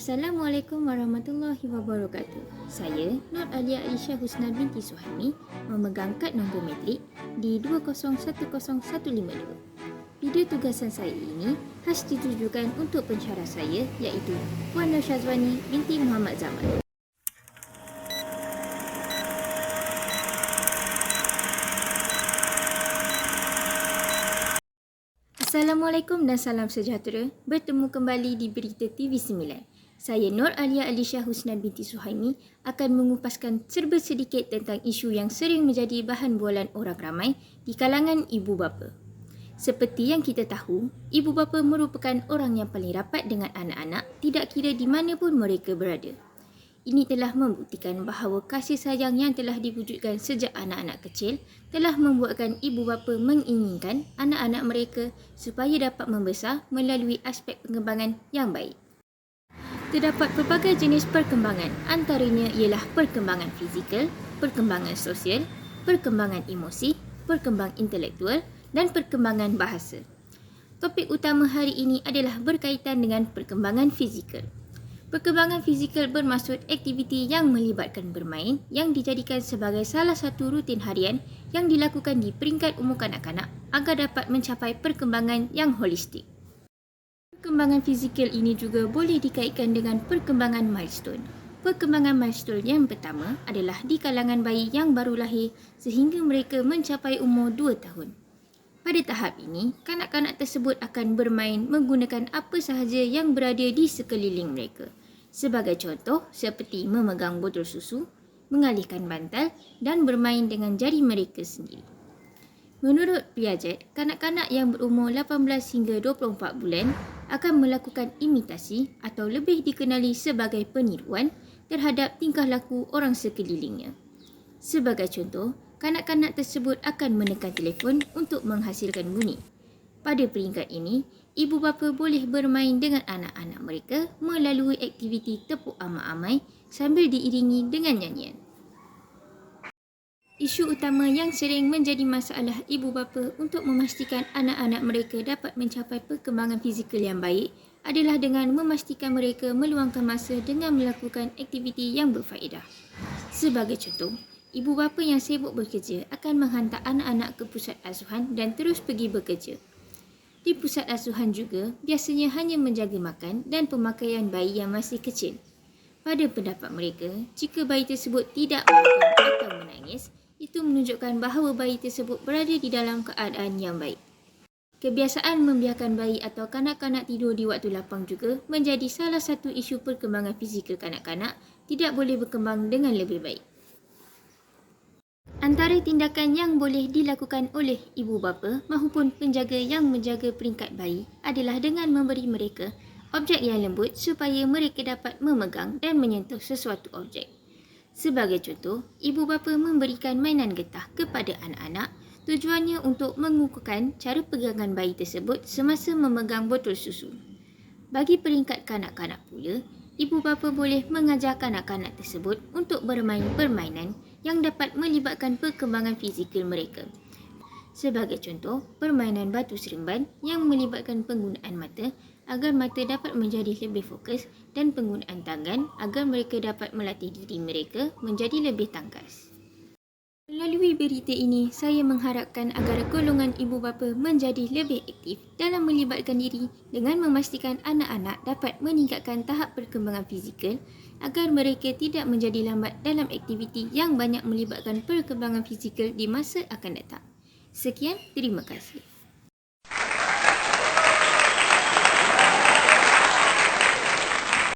Assalamualaikum warahmatullahi wabarakatuh. Saya Nur Alia Alisha Husna binti Suhaimi memegang kad nombor matrik di 2010152. Video tugasan saya ini khas ditujukan untuk pensyarah saya iaitu Puan Nur Syazwani binti Muhammad Zaman. Assalamualaikum dan salam sejahtera. Bertemu kembali di Berita TV9. Saya Nur Alia Alisha Husna binti Suhaimi akan mengupaskan serba sedikit tentang isu yang sering menjadi bahan bualan orang ramai di kalangan ibu bapa. Seperti yang kita tahu, ibu bapa merupakan orang yang paling rapat dengan anak-anak tidak kira di mana pun mereka berada. Ini telah membuktikan bahawa kasih sayang yang telah diwujudkan sejak anak-anak kecil telah membuatkan ibu bapa menginginkan anak-anak mereka supaya dapat membesar melalui aspek pengembangan yang baik. Terdapat pelbagai jenis perkembangan, antaranya ialah perkembangan fizikal, perkembangan sosial, perkembangan emosi, perkembangan intelektual dan perkembangan bahasa. Topik utama hari ini adalah berkaitan dengan perkembangan fizikal. Perkembangan fizikal bermaksud aktiviti yang melibatkan bermain yang dijadikan sebagai salah satu rutin harian yang dilakukan di peringkat umur kanak-kanak agar dapat mencapai perkembangan yang holistik. Perkembangan fizikal ini juga boleh dikaitkan dengan perkembangan milestone. Perkembangan milestone yang pertama adalah di kalangan bayi yang baru lahir sehingga mereka mencapai umur 2 tahun. Pada tahap ini, kanak-kanak tersebut akan bermain menggunakan apa sahaja yang berada di sekeliling mereka. Sebagai contoh, seperti memegang botol susu, mengalihkan bantal dan bermain dengan jari mereka sendiri. Menurut Piaget, kanak-kanak yang berumur 18 hingga 24 bulan akan melakukan imitasi atau lebih dikenali sebagai peniruan terhadap tingkah laku orang sekelilingnya. Sebagai contoh, kanak-kanak tersebut akan menekan telefon untuk menghasilkan bunyi. Pada peringkat ini, ibu bapa boleh bermain dengan anak-anak mereka melalui aktiviti tepuk amai-amai sambil diiringi dengan nyanyian. Isu utama yang sering menjadi masalah ibu bapa untuk memastikan anak-anak mereka dapat mencapai perkembangan fizikal yang baik adalah dengan memastikan mereka meluangkan masa dengan melakukan aktiviti yang berfaedah. Sebagai contoh, ibu bapa yang sibuk bekerja akan menghantar anak-anak ke pusat asuhan dan terus pergi bekerja. Di pusat asuhan juga biasanya hanya menjaga makan dan pemakaian bayi yang masih kecil. Pada pendapat mereka, jika bayi tersebut tidak makan atau menangis, itu menunjukkan bahawa bayi tersebut berada di dalam keadaan yang baik. Kebiasaan membiarkan bayi atau kanak-kanak tidur di waktu lapang juga menjadi salah satu isu perkembangan fizikal kanak-kanak tidak boleh berkembang dengan lebih baik. Antara tindakan yang boleh dilakukan oleh ibu bapa maupun penjaga yang menjaga peringkat bayi adalah dengan memberi mereka objek yang lembut supaya mereka dapat memegang dan menyentuh sesuatu objek. Sebagai contoh, ibu bapa memberikan mainan getah kepada anak-anak tujuannya untuk mengukuhkan cara pegangan bayi tersebut semasa memegang botol susu. Bagi peringkat kanak-kanak pula, ibu bapa boleh mengajar kanak-kanak tersebut untuk bermain permainan yang dapat melibatkan perkembangan fizikal mereka. Sebagai contoh, permainan batu seremban yang melibatkan penggunaan mata agar mata dapat menjadi lebih fokus dan penggunaan tangan agar mereka dapat melatih diri mereka menjadi lebih tangkas. Melalui berita ini, saya mengharapkan agar golongan ibu bapa menjadi lebih aktif dalam melibatkan diri dengan memastikan anak-anak dapat meningkatkan tahap perkembangan fizikal agar mereka tidak menjadi lambat dalam aktiviti yang banyak melibatkan perkembangan fizikal di masa akan datang. Sekian, terima kasih.